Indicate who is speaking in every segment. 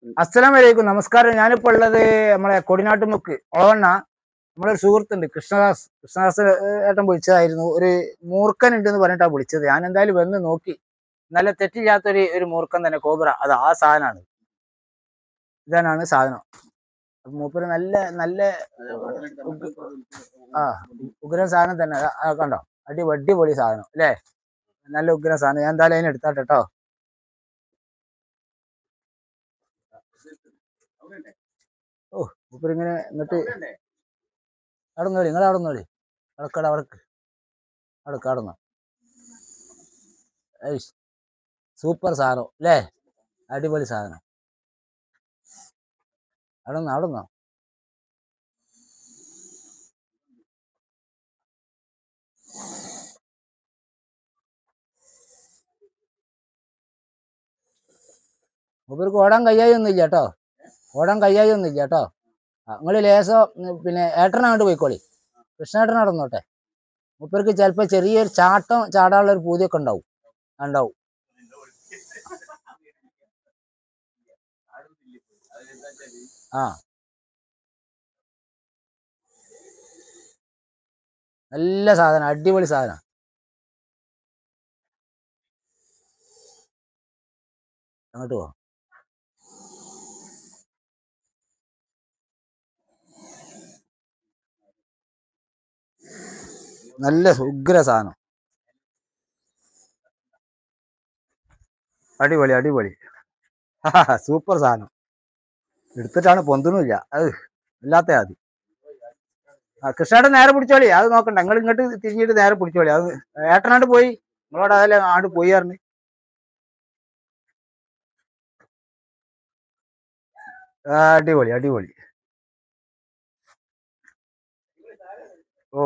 Speaker 1: അസ്സലാമു അലൈക്കും. നമസ്കാരം. ഞാനിപ്പോൾ ഉള്ളത് നമ്മളെ കൊടിനാട്ടുമുക്ക് ഒളവണ്ണ. നമ്മളൊരു സുഹൃത്തുണ്ട്, കൃഷ്ണദാസ് ഏട്ടൻ വിളിച്ചതായിരുന്നു. ഒരു മൂർഖൻ ഉണ്ടെന്ന് പറഞ്ഞിട്ടാണ് വിളിച്ചത്. ഞാൻ എന്തായാലും വന്ന് നോക്കി. നല്ല തെറ്റില്ലാത്തൊരു മൂർഖൻ തന്നെ, കോബ്ര. അത് ആ സാധനമാണ്. ഇതാണ് സാധനം. മൂപ്പര് നല്ല നല്ല ആ ഉഗ്രൻ സാധനം തന്നെ. കണ്ടോ, അടിപൊളി സാധനം അല്ലേ? നല്ല ഉഗ്രൻ സാധനം. ഞാൻ എന്തായാലും അതിന് എടുത്താട്ടെ കേട്ടോ. ഓ, മൂപ്പരിങ്ങനെ എന്നിട്ട് അവിടെ നോളി, നിങ്ങൾ അവിടെ നോളി, അടന്നോ. സൂപ്പർ സാധനം അല്ലേ? അടിപൊളി സാധനം. അവിടുന്നോ. മൂപ്പർക്ക് ഓടാൻ കയ്യായൊന്നുമില്ല കേട്ടോ. നിങ്ങൾ ലേശം പിന്നെ ഏട്ടനങ്ങോട്ട് പോയിക്കോളി. കൃഷ്ണേട്ടൻ നടന്നോട്ടെ. മൂപ്പർക്ക് ചിലപ്പോൾ ചെറിയൊരു ചാടാനുള്ള ഒരു പൂതിയൊക്കെ ഉണ്ടാവും. ആ, നല്ല സാധനം, അടിപൊളി സാധനം. അങ്ങോട്ട് പോ. നല്ല ഉഗ്ര സാധനം. അടിപൊളി സൂപ്പർ സാധനം. എടുത്തിട്ടാണ് പൊന്തുന്നില്ല. അത് ഇല്ലാത്ത ആദ്യം. കൃഷ്ണേട്ടൻ നേരെ പിടിച്ചോളി. അത് നോക്കണ്ട, നിങ്ങൾ ഇങ്ങോട്ട് തിരിഞ്ഞിട്ട് നേരെ പിടിച്ചോളി. അത് ഏട്ടനാണ്ട് പോയി, നിങ്ങളോട് അതല്ലേ ആണ്ട് പോയി പറഞ്ഞു. അടിപൊളി. ഓ,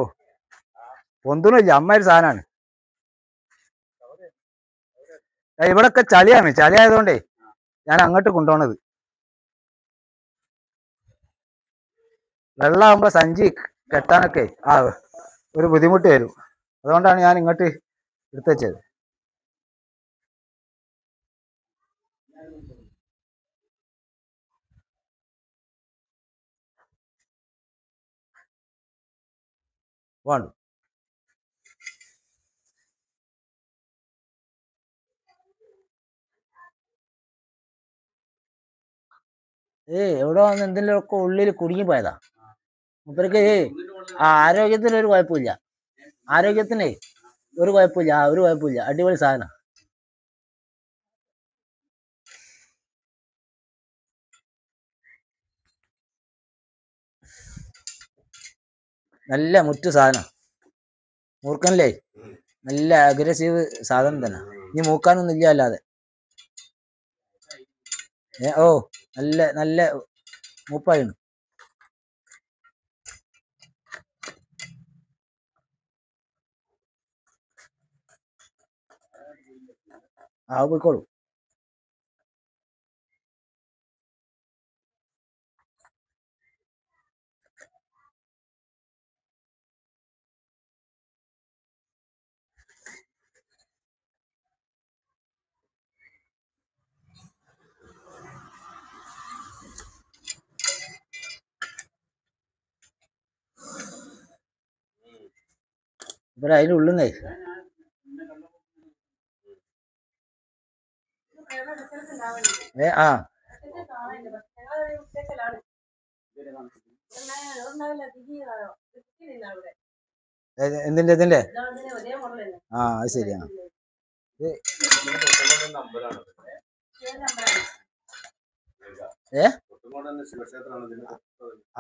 Speaker 1: പൊന്തുന്നില്ല. അമ്മയൊരു സാധനമാണ്. ഇവിടൊക്കെ ചളി ആയതുകൊണ്ടേ ഞാൻ അങ്ങോട്ട് കൊണ്ടുപോണത്. വെള്ളമാകുമ്പോ സഞ്ചി കെട്ടാനൊക്കെ ഒരു ബുദ്ധിമുട്ട് വരും. അതുകൊണ്ടാണ് ഞാൻ ഇങ്ങോട്ട് എടുത്തു വെച്ചത്. വേണ്ട, എവിടെ വന്ന് എന്തെങ്കിലുമൊക്കെ ഉള്ളിൽ കുടുങ്ങി പോയതാ. മൂപ്പർക്ക് ആരോഗ്യത്തിന് ഒരു കുഴപ്പമില്ല. ഒരു കുഴപ്പമില്ല. അടിപൊളി സാധനം. നല്ല മുറ്റു സാധനം. മൂർക്കനല്ലേ? നല്ല അഗ്രസീവ് സാധനം തന്നെ. ഇനി മൂക്കാനൊന്നും ഇല്ല അല്ലാതെ. ഓ, നല്ല മൂപ്പായിരുന്നു. പോയിക്കോളൂ. ഇവരെ അതിനുള്ളുന്നേ എന്തിന്റെ അത് ശരിയാണ്.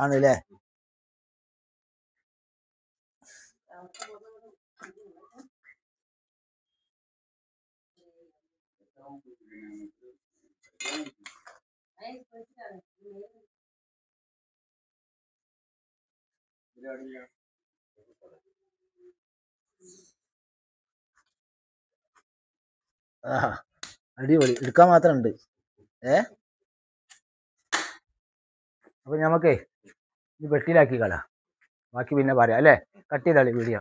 Speaker 1: ആണല്ലേ? അടിപൊളി. എടുക്കാൻ മാത്രം ഉണ്ട്. അപ്പൊ ഞമ്മക്കേ ഈ വെട്ടിയിലാക്കി കളാ. ബാക്കി പിന്നെ പറയാം അല്ലേ? കട്ട് ചെയ്താളി വീഡിയോ.